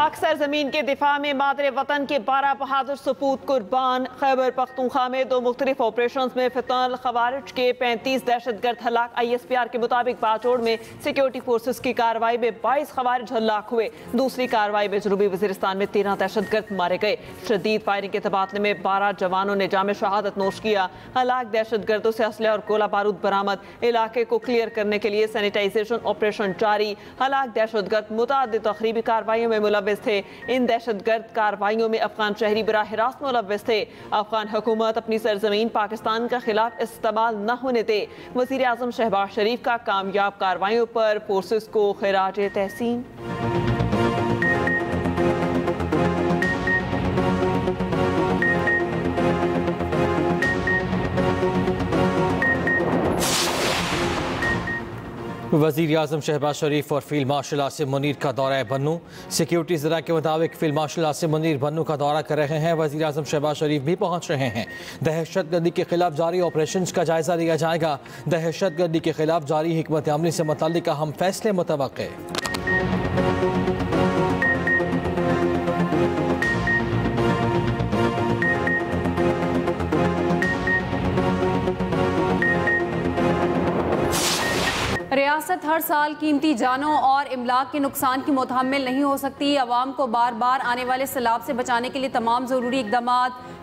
पाक सरजमीन के दिफा में मादरे वतन के 12 बहादुर सपूत कुर्बान। खैबर पख्तूनख्वा में 2 मुख्तलिफ ऑपरेशन में फितनल खवारिज के 35 दहशतगर्द हलाक। ISPR के मुताबिक बाचोड़ में सिक्योरिटी फोर्सेस की कार्रवाई में 22 खवारिज हलाक हुए। दूसरी कार्रवाई में जनूबी वजीरिस्तान में 13 दहशतगर्द मारे गए। शदीद फायरिंग के तबादले में 12 जवानों ने जाम शहादत नोश किया। हलाक दहशतगर्दों से असले और गोला बारूद बरामद। इलाके को क्लियर करने के लिए सैनिटाइजेशन ऑपरेशन जारी। हलाक दहशतगर्द मुतअद्दिद तखरीबी कार्रवाइयों में मुलव्विस थे। इन दहशतगर्द कार्रवाइयों में अफगान शहरी बराह रास्त मुलव्विस थे। अफगान हुकूमत अपनी सरजमीन पाकिस्तान के खिलाफ इस्तेमाल न होने दे। वज़ीर आज़म शहबाज शरीफ का कामयाब कार्रवाइयों पर फोर्सेस को खिराज तहसीन। वज़ीर आज़म शहबाज शरीफ और फील्ड मार्शल आसिम मुनीर का दौरा बन्नू। सिक्योरिटी ज़रा के मुताबिक फील्ड मार्शल आसिम मुनीर बन्नू का दौरा कर रहे हैं। वज़ीर आज़म शहबाज शरीफ भी पहुँच रहे हैं। दहशतगर्दी के खिलाफ जारी ऑपरेशन का जायज़ा लिया जाएगा। दहशतगर्दी के खिलाफ जारी हिकमत अमली से मुतल्लिक़ अहम फैसले मुतवक्के। रियासत हर साल कीमती जानों और इमलाक के नुकसान की मुतहम्मिल नहीं हो सकती। अवाम को बार बार आने वाले सैलाब से बचाने के लिए तमाम ज़रूरी इक़दाम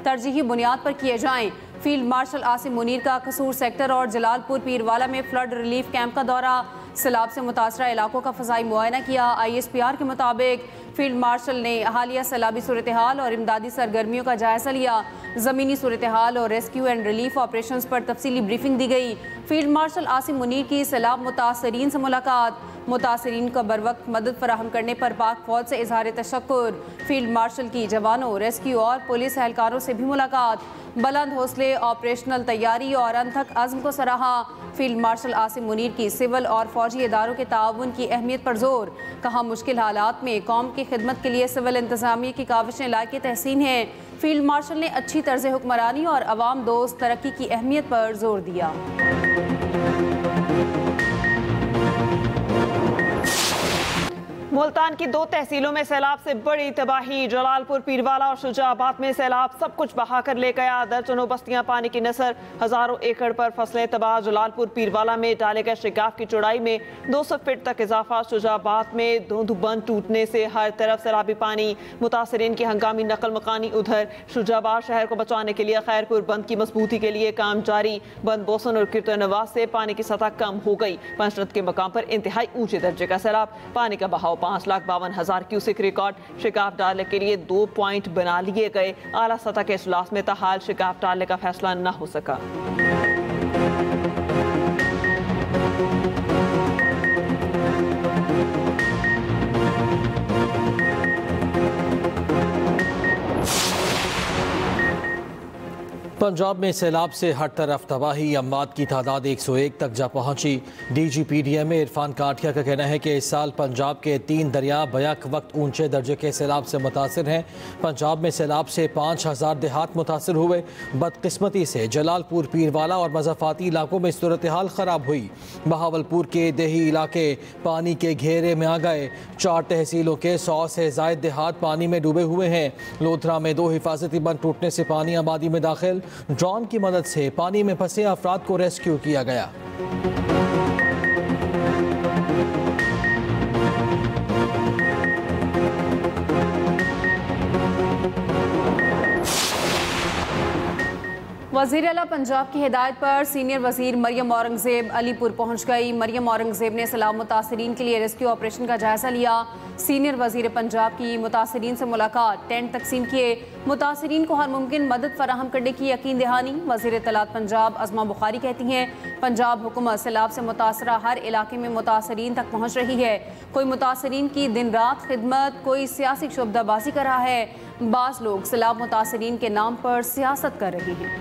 तरजीही बुनियाद पर किए जाएँ। फील्ड मार्शल आसिम मुनीर का कसूर सेक्टर और जलालपुर पीरवाला में फ्लड रिलीफ कैंप का दौरा। सैलाब से मुतासरा इलाकों का फ़ज़ाई मुआयना किया। ISPR के मुताबिक फील्ड मार्शल ने हालिया सैलाबी सूरत हाल और इमदादी सरगर्मियों का जायज़ा लिया। ज़मीनी सूरत हाल और रेस्क्यू एंड रिलीफ ऑपरेशन पर तफसीली ब्रीफिंग दी गई। फील्ड मार्शल आसिम मुनीर की सैलाब मुतासरीन से मुलाकात। मुतासरीन को बरवक्त मदद फराहम करने पर पाक फौज से इजहार तशक्कुर। फील्ड मार्शल की जवानों, रेस्क्यू और पुलिस एहलकारों से भी मुलाकात। बुलंद हौसले, ऑपरेशनल तैयारी और अनथक अज़्म को सराहा। फील्ड मार्शल आसिम मुनीर की सिविल और फौजी इदारों के ताउन की अहमियत पर जोर। कहा मुश्किल हालात में कौम की खिदमत के लिए सिविल इंतजामिया की काविशें लायक तहसीन हैं। फील्ड मार्शल ने अच्छी तर्ज हुक्मरानी और अवाम दोस्त तरक्की की अहमियत पर जोर दिया। मुल्तान की 2 तहसीलों में सैलाब से बड़ी तबाही। जलालपुर पीरवाला और शुजाबाद में सैलाब सब कुछ बहा कर ले गया। दर्जनों बस्तियां पानी की नसर, हजारों एकड़ पर फसलें तबाह। जलालपुर पीरवाला में डाले गए शिगाफ की चौड़ाई में 200 फीट तक इजाफा। शुजाबाद में धुंध बंद टूटने से हर तरफ सैलाबी पानी। मुतासरीन की हंगामी नकल मकानी उधर। शुजाबाद शहर को बचाने के लिए खैरपुर बंद की मजबूती के लिए काम जारी। बंद बोसन और किरतनवाज से पानी की सतह कम हो गई। पंचरत के मकाम पर इंतहाई ऊंचे दर्जे का सैलाब। पानी का बहाव 5,52,000 क्यूसेक रिकॉर्ड। शिकाफ डालने के लिए 2 पॉइंट बना लिए गए। आला सतह के इजलास में ताहाल शिकाफ डालने का फैसला न हो सका। पंजाब में सैलाब से हर तरफ तबाही। अमवात की तादाद 101 तक जा पहुंची। DGPDM इरफान काठिया का कहना है कि इस साल पंजाब के 3 दरिया बैक वक्त ऊंचे दर्जे के सैलाब से मुतासर हैं। पंजाब में सैलाब से 5,000 देहात मुतासर हुए। बदकिस्मती से जलालपुर पीरवाला और मज़ाफ़ाती इलाकों में सूरत हाल ख़राब हुई। बहावलपुर के देही इलाके पानी के घेरे में आ गए। 4 तहसीलों के 100 से ज़ायद देहात पानी में डूबे हुए हैं। लोधरा में 2 हिफाजती बंद टूटने से पानी आबादी में दाखिल। ड्रोन की मदद से पानी में फंसे अफराद को रेस्क्यू किया गया। वज़ीर आला पंजाब की हिदायत पर सीनियर वज़ीर मरियम औरंगज़ेब अलीपुर पहुँच गई। मरियम औरंगज़ेब ने सैलाब मुतासरीन के लिए रेस्क्यू ऑपरेशन का जायज़ा लिया। सीनियर वज़ीर पंजाब की मुतासरीन से मुलाकात। टेंट तकसीम किए। मुतासरीन को हर मुमकिन मदद फराहम करने की यकीन दहानी। वज़ीर इत्तलात पंजाब अज़मा बुखारी कहती हैं पंजाब हुकूमत सैलाब से मुतासरा हर इलाके में मुतासरीन तक पहुँच रही है। कोई मुतासरीन की दिन रात खिदमत, कोई सियासी शोबदाबाजी कर रहा है। बाज़ लोग सैलाब मुतासरीन के नाम पर सियासत कर रहे हैं।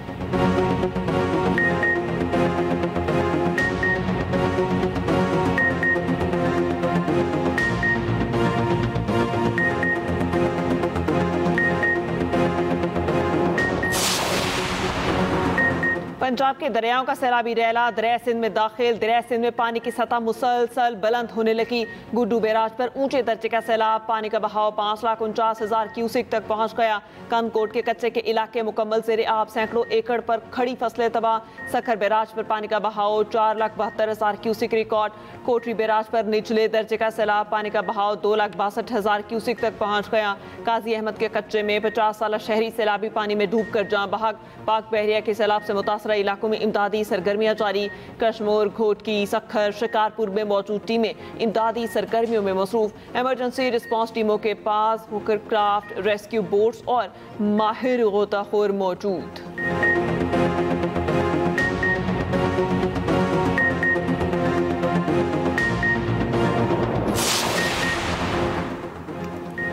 पंजाब के दरियाओं का सैलाबी रैला दरिया सिंध में दाखिल। दरिया सिंध में पानी की सतह मुसलसल बुलंद होने लगी। गुड्डू बैराज पर ऊंचे दर्जे का सैलाब, पानी का बहाव 5,49,000 क्यूसिक तक पहुंच गया। कनकोट के कच्चे के इलाके मुकम्मल ज़ेरे आब, सैकड़ों एकड़ पर खड़ी फसलें तबाह। सखर बैराज पर पानी का बहाव 4,72,000 क्यूसिक रिकॉर्ड। कोटरी बैराज पर निचले दर्जे का सैलाब, पानी का बहाव 2,62,000 क्यूसिक तक पहुंच गया। काजी अहमद के कच्चे में 50 साल शहरी सैलाबी पानी में डूब कर जाँ बहक। पाक बहरिया के सैलाब से मुतासरा इलाकों में इमदादी सरगर्मियां जारी। कश्मोर, घोटकी, सखर, शिकारपुर में मौजूद टीमें इमदादी सरगर्मियों में मसरूफ। इमरजेंसी रिस्पांस टीमों के पास होकरक्राफ्ट, रेस्क्यू बोट्स और माहिर गोताखोर मौजूद।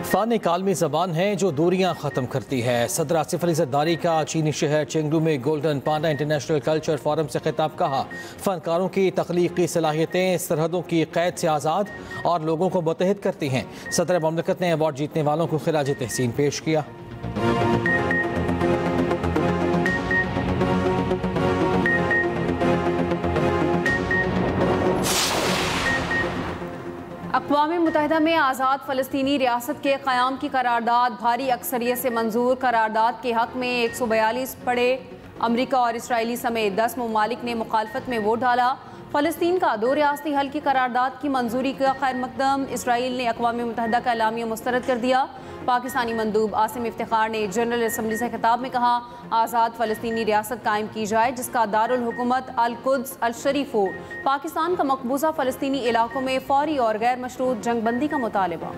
फ़ान एक आलमी ज़बान है जो दूरियां ख़त्म करती है। सदर आसिफ अली ज़रदारी का चीनी शहर चेंगडू में गोल्डन पांडा इंटरनेशनल कल्चर फोरम से खिताब। कहा, फ़नकारों की तख्लीकी सलाहियतें सरहदों की क़ैद से आज़ाद और लोगों को मुत्तहिद करती हैं। सदर ममलकत ने अवार्ड जीतने वालों को खिराज तहसीन पेश किया। अक़वाम मुत्तहिदा में आज़ाद फ़लस्तीनी रियासत के क़याम की करारदाद भारी अक्सरियत से मंजूर। करारदाद के हक़ में 142 पड़े। अमरीका और इसराइली समेत 10 ममालिक ने मुखालफत में वोट डाला। फ़लस्तीन का 2 रियासती हल की करारदाद की मंजूरी का खैर मकदम। इसराइल ने अक़वाम मुत्तहिदा का एलामिया मुस्तरद कर दिया। पाकिस्तानी मंदूब आसिम इफ्तिखार ने जनरल असम्बली से खिताब में कहा, आज़ाद फ़लस्तीनी रियासत कायम की जाए जिसका दारुल हुकूमत अल-कुद्स अल-शरीफ हो। पाकिस्तान का मकबूजा फ़लस्तीनी इलाकों में फौरी और गैर मशरूत जंगबंदी का मुतालबा।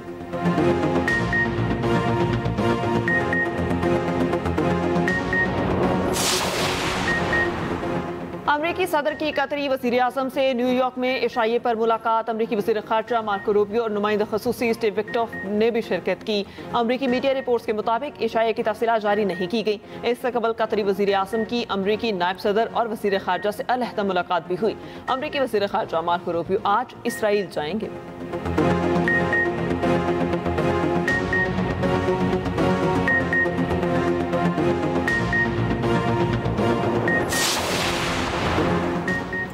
अमरीकी सदर की कतरी वज़ीर आज़म से न्यूयॉर्क में इशाइये पर मुलाकात। अमरीकी वज़ीर ख़ारजा मार्को रूबियो और नुमाइंदा ख़ुसूसी स्टीव विक्टोफ ने भी शिरकत की। अमरीकी मीडिया रिपोर्ट्स के मुताबिक इशाइये की तफ़सीलात जारी नहीं की गई। इससे कबल कतरी वज़ीर आज़म की अमरीकी नायब सदर और वज़ीर ख़ारजा से अलहदा मुलाकात भी हुई। अमरीकी वज़ीर ख़ारजा मार्को रूबियो आज इसराइल जाएंगे।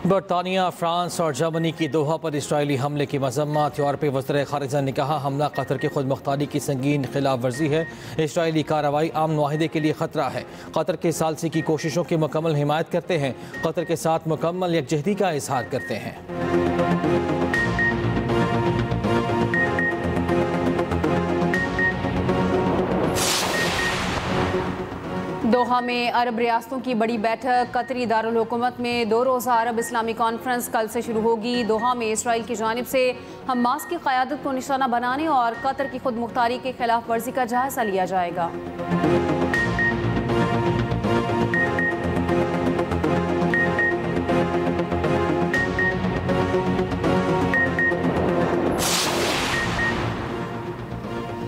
बरतानिया, फ्रांस और जर्मनी की दोहा पर इसराइली हमले की मजम्मत। यूरोपीय वज़ीर ख़ारिजा ने कहा, हमला कतर की खुद मुख्तारी की संगीन खिलाफ वर्जी है। इसराइली कार्रवाई अमन मुआहिदे के लिए ख़तरा है। कतर के सालसी की कोशिशों की मुकम्मल हिमायत करते हैं। कतर के साथ मुकम्मल यकजहती का इजहार करते हैं। दोहा में अरब रियासतों की बड़ी बैठक। कतरी दारुल हुकूमत में 2 रोज़ा अरब इस्लामी कॉन्फ्रेंस कल से शुरू होगी। दोहा में इसराइल की जानिब से हमास की क़यादत को निशाना बनाने और कतर की खुद मुख्तारी के खिलाफ वर्जी का जायजा लिया जाएगा।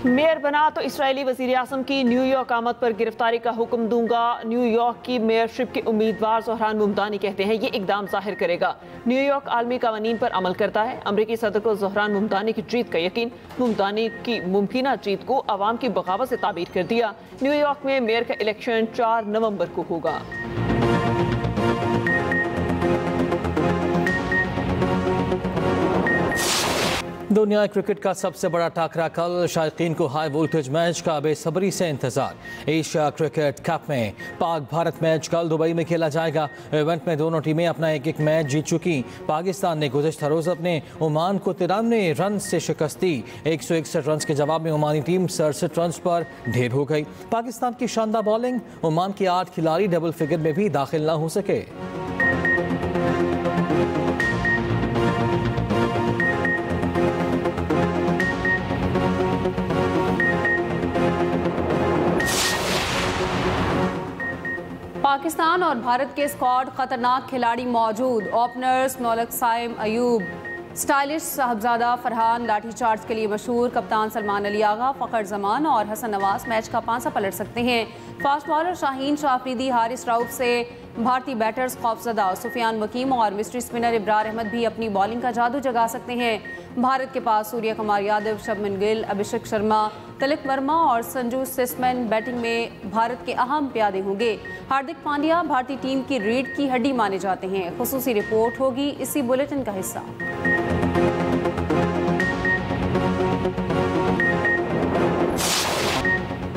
मेयर बना तो इसराइली वज़ीर आज़म की न्यूयॉर्क आमद पर गिरफ्तारी का हुक्म दूंगा। न्यूयॉर्क की मेयरशिप के उम्मीदवार ज़ोहरान मुमदानी कहते हैं ये इकदाम जाहिर करेगा न्यूयॉर्क आलमी कवानीन पर अमल करता है। अमरीकी सदर को ज़ोहरान मुमदानी की जीत का यकीन। मुमदानी की मुमकिना जीत को अवाम की बगावत से ताबीर कर दिया। न्यूयॉर्क में मेयर का इलेक्शन 4 नवंबर को होगा। दुनिया क्रिकेट का सबसे बड़ा टाकरा कल। शायकीन को हाई वोल्टेज मैच का बेसब्री से इंतजार। एशिया क्रिकेट कप में पाक भारत मैच कल दुबई में खेला जाएगा। इवेंट में दोनों टीमें अपना एक मैच जीत चुकी। पाकिस्तान ने गुज़िश्ता रोज़ अपने ओमान को 93 रन से शिकस्त दी। 161 रन के जवाब में ओमानी टीम 67 रन पर ढेर हो गई। पाकिस्तान की शानदार बॉलिंग, ओमान के 8 खिलाड़ी डबल फिगर में भी दाखिल न हो सके। पाकिस्तान और भारत के स्क्वाड खतरनाक खिलाड़ी मौजूद। ओपनर्स नौलख साइम अयूब, स्टाइलिश साहबजादा फरहान लाठीचार्ज के लिए मशहूर। कप्तान सलमान अली आगा, फ़खर जमान और हसन नवाज मैच का पांसा पलट सकते हैं। फास्ट बॉलर शाहीन शाह अफरीदी, हारिस राउफ से भारतीय बैटर्स खौफजदा। सुफियान वकीम और मिस्ट्री स्पिनर इब्रार अहमद भी अपनी बॉलिंग का जादू जगा सकते हैं। भारत के पास सूर्य कुमार यादव, शुभमन गिल, अभिषेक शर्मा, तिलक वर्मा और संजू सैमसन बैटिंग में भारत के अहम प्यादे होंगे। हार्दिक पांड्या भारतीय टीम की रीढ़ की हड्डी माने जाते हैं। खुसूसी रिपोर्ट होगी इसी बुलेटिन का हिस्सा।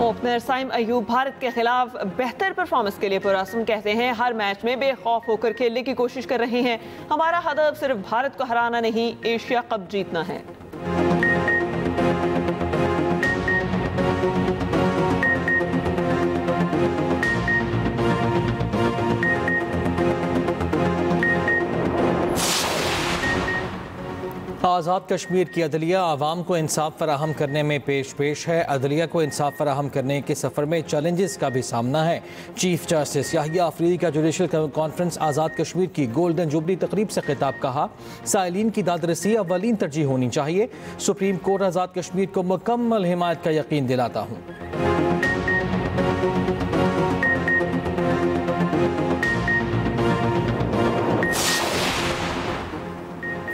ओपनर साइम अयूब भारत के खिलाफ बेहतर परफॉर्मेंस के लिए पुरअज़्म कहते हैं। हर मैच में बेखौफ होकर खेलने की कोशिश कर रहे हैं। हमारा हदफ सिर्फ भारत को हराना नहीं, एशिया कप जीतना है। आज़ाद कश्मीर की अदलिया आवाम को इंसाफ फराहम करने में पेश है। अदलिया को इंसाफ फराहम करने के सफ़र में चैलेंजेस का भी सामना है। चीफ जस्टिस याहिया अफरीदी का जुडिशल कॉन्फ्रेंस आज़ाद कश्मीर की गोल्डन जुबली तकरीब से खिताब कहा, साइलिन की दादरसी अव्वलीन तरजीह होनी चाहिए। सुप्रीम कोर्ट आज़ाद कश्मीर को मुकम्मल हिमायत का यकीन दिलाता हूँ।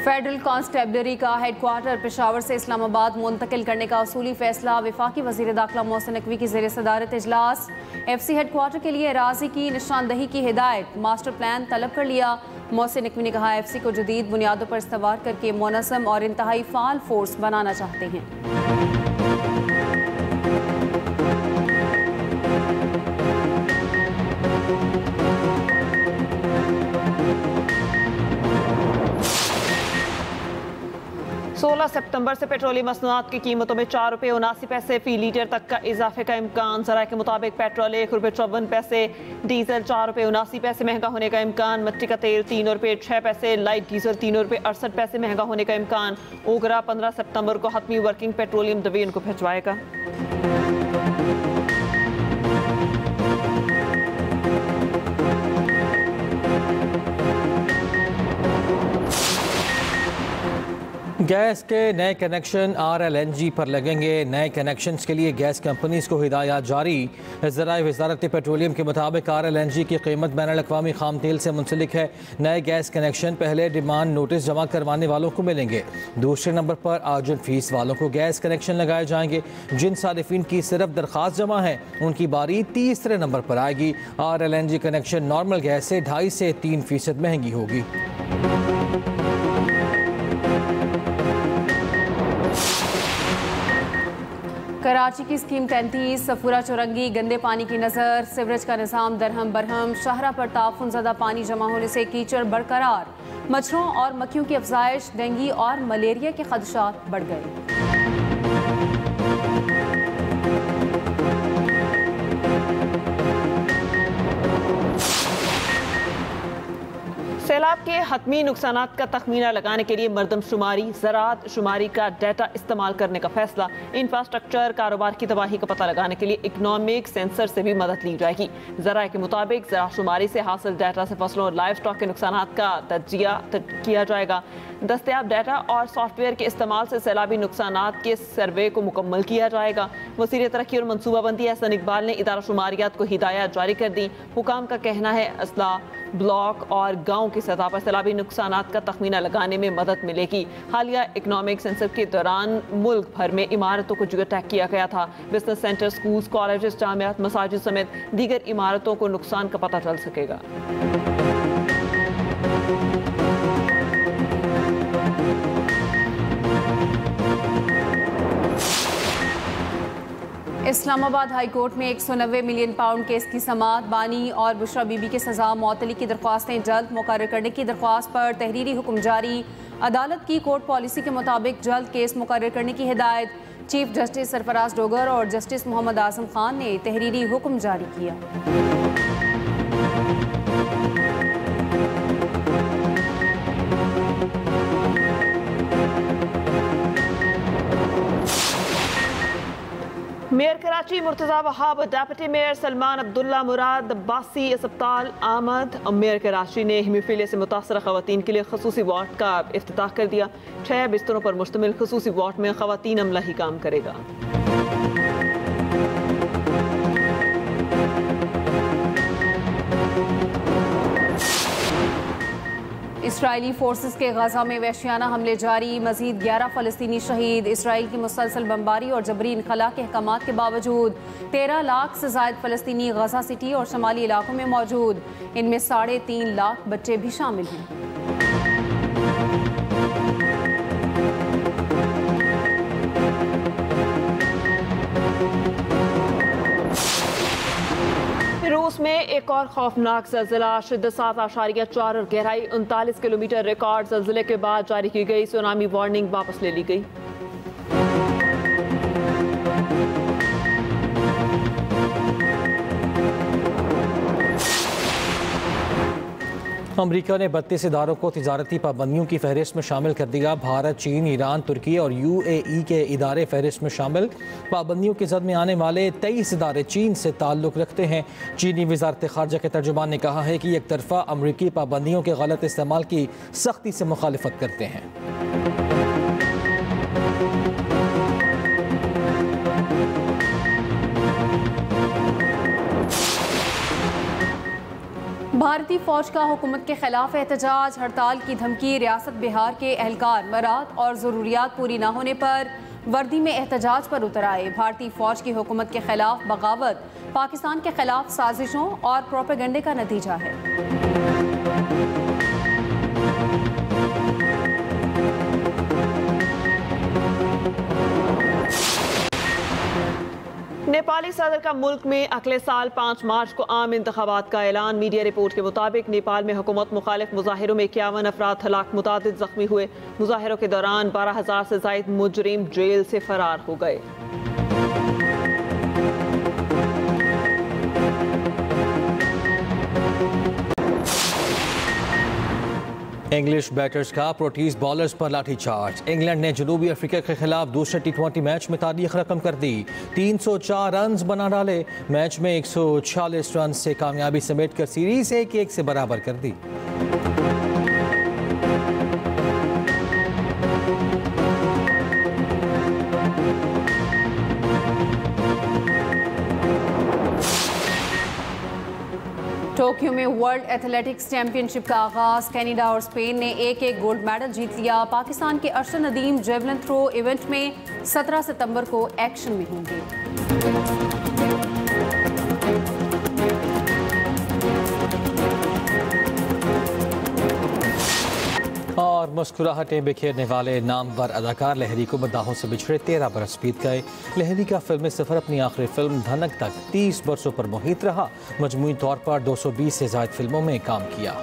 फेडरल कांस्टेबलरी का हेडक्वार्टर पेशावर से इस्लामाबाद मुंतकिल करने का असूली फैसला। वफाकी वज़ीर दाखिला मोहसिन नकवी की ज़ेर सदारत इजलास। FC हेडक्वार्टर के लिए अराज़ी की निशानदही की हिदायत, मास्टर प्लान तलब कर लिया। मोहसिन नकवी ने कहा, FC को जदीद बुनियादों पर इस्तवार करके मुनज़्ज़म और इंतहाई फ़ाल फोर्स बनाना चाहते हैं। सोलह सितंबर से पेट्रोलियम मसनूआत की कीमतों में 4 रुपये 79 पैसे फी लीटर तक का इजाफे का इम्कान। ज़राए के मुताबिक पेट्रोल 1 रुपये 54 पैसे, डीजल 4 रुपये 79 पैसे महंगा होने का इम्कान। मिट्टी का तेल 3 रुपये 6 पैसे, लाइट डीजल 3 रुपये 68 पैसे महंगा होने का इम्कान। ओगरा 15 सितंबर को हतमी वर्किंग पेट्रोलियम डिवीजन को भिजवाएगा। गैस के नए कनेक्शन RLNG पर लगेंगे। नए कनेक्शंस के लिए गैस कंपनीज को हिदायत जारी। ज़राए वज़ारत पेट्रोलियम के मुताबिक RLNG की कीमत बैनुल-अक़वामी खाम तेल से मुंसलिक है। नए गैस कनेक्शन पहले डिमांड नोटिस जमा करवाने वालों को मिलेंगे। दूसरे नंबर पर अर्जेंट फीस वालों को गैस कनेक्शन लगाए जाएंगे। जिन सारिफिन की सिर्फ दरख्वास्त जमा है उनकी बारी तीसरे नंबर पर आएगी। RLNG कनेक्शन नॉर्मल गैस से 2.5 से 3% महंगी होगी। कराची की स्कीम 33, सफूरा चौरंगी, गंदे पानी की नज़र, सीवरेज का निज़ाम दरहम बरहम। शाहरा पर ताफुन ज़्यादा पानी जमा होने से कीचड़ बरकरार। मच्छरों और मक्खियों की अफजाइश, डेंगू और मलेरिया के खदशात बढ़ गए। सैलाब के हतमी नुकसानात का तखमीना लगाने के लिए मरदमशुमारी, ज़राअत शुमारी का डाटा इस्तेमाल करने का फैसला। इंफ्रास्ट्रक्चर, कारोबार की तबाही का पता लगाने के लिए इकनॉमिक सेंसर से भी मदद ली जाएगी। ज़राए के मुताबिक ज़राअत शुमारी से हासिल डाटा से फसलों और लाइव स्टॉक के नुकसानात का तजिया किया जाएगा। दस्तयाब डाटा और सॉफ्टवेयर के इस्तेमाल से सैलाबी नुकसानात के सर्वे को मुकम्मल किया जाएगा। वज़ीर तरक्की और मनसूबाबंदी एहसन इकबाल ने इदारा शुमारियात को हिदायत जारी कर दी। हुकाम का कहना है अजला, ब्लॉक और गाँव की सतह पर सैलाबी नुकसानात का तखमीना लगाने में मदद मिलेगी। हालिया इकनॉमिक सेंसर के दौरान मुल्क भर में इमारतों को जियो टैग किया गया था। बिजनेस सेंटर, स्कूल्स, कॉलेजेस, जामियात, मसाजिद समेत दीगर इमारतों को नुकसान का पता चल सकेगा। इस्लामाबाद हाई कोर्ट में 190 मिलियन पाउंड केस की समाअत। बानी और बुशरा बीबी के सजा मुअत्तली की दरख्वास्तें जल्द मुकर्रर करने की दरख्वास्त पर तहरीरी हुक्म जारी। अदालत की कोर्ट पॉलिसी के मुताबिक जल्द केस मुकर्रर करने की हिदायत। चीफ जस्टिस सरफराज डोगर और जस्टिस मोहम्मद आजम खान ने तहरीरी हुक्म जारी किया। Mayor Karachi Murtaza Wahab, deputy mayor Salman Abdullah Murad Abbasi अस्पताल आमद। मेयर कराची ने हीमोफीलिया से मुतासरा खवातीन के लिए खसूसी वार्ड का इफ्तिताह कर दिया। 6 बिस्तरों पर मुश्तमिल खसूसी वार्ड में खवातीन अमला ही काम करेगा। इसराइली फोर्सेस के गजा में वहशियाना हमले जारी, मजीद 11 फ़लस्तीनी शहीद। इसराइल की मुसलसल बमबारी और जबरी इनखला के अहकामात के बावजूद 13 लाख से ज़ायद फ़लस्तीनी गजा सिटी और शमाली इलाकों में मौजूद, इनमें 3.5 लाख बच्चे भी शामिल हैं। रूस में एक और खौफनाक ज़लज़ला, शिद्दत 7.4 और गहराई 39 किलोमीटर रिकॉर्ड। ज़लज़ले के बाद जारी की गई सुनामी वार्निंग वापस ले ली गई। अमरीका ने 32 इदारों को तिजारती पाबंदियों की फहरिस्त में शामिल कर दिया। भारत, चीन, ईरान, तुर्की और UAE के इदारे फहरिस्त में शामिल। पाबंदियों की जद में आने वाले 23 इदारे चीन से ताल्लुक़ रखते हैं। चीनी वज़ारत ख़ारजा के तर्जुमान ने कहा है कि एक तरफ़ा अमरीकी पाबंदियों के गलत इस्तेमाल की सख्ती से मुखालिफत करते हैं। भारतीय फौज का हुकूमत के खिलाफ एहतजाज, हड़ताल की धमकी। रियासत बिहार के एहलकार मराद और ज़रूरियात पूरी न होने पर वर्दी में एहतजाज पर उतर आए। भारतीय फौज की हुकूमत के खिलाफ बगावत पाकिस्तान के खिलाफ साजिशों और प्रोपेगेंडे का नतीजा है। नेपाली सदर का मुल्क में अगले साल 5 मार्च को आम इंतखाबात का ऐलान। मीडिया रिपोर्ट के मुताबिक नेपाल में हुकूमत मुखालिफ मुजाहिरों में 51 अफराद हलाक, मुतादिद जख्मी हुए। मुजाहिरों के दौरान 12,000 से ज़ायद मुजरिम जेल से फरार हो गए। इंग्लिश बैटर्स का प्रोटीज बॉलर्स पर लाठीचार्ज। इंग्लैंड ने जनूबी अफ्रीका के खिलाफ दूसरे T20 मैच में तारीख रकम कर दी। 304 रन बना डाले। मैच में 146 रन से कामयाबी समेटकर सीरीज 1-1 से बराबर कर दी। टोक्यो में वर्ल्ड एथलेटिक्स चैंपियनशिप का आगाज। कनाडा और स्पेन ने एक गोल्ड मेडल जीत लिया। पाकिस्तान के Arshad Nadeem javelin throw event में 17 सितंबर को एक्शन में होंगे। और मुस्कुराहटें बिखेरने वाले नामवर अदाकार लहरी को मद्दाहों से बिछड़े 13 बरस बीत गए। लहरी का फिल्मी सफर अपनी आखिरी फिल्म धनक तक 30 बरसों पर मुहित रहा। मजमूई तौर पर 220 से ज़ायद फिल्मों में काम किया।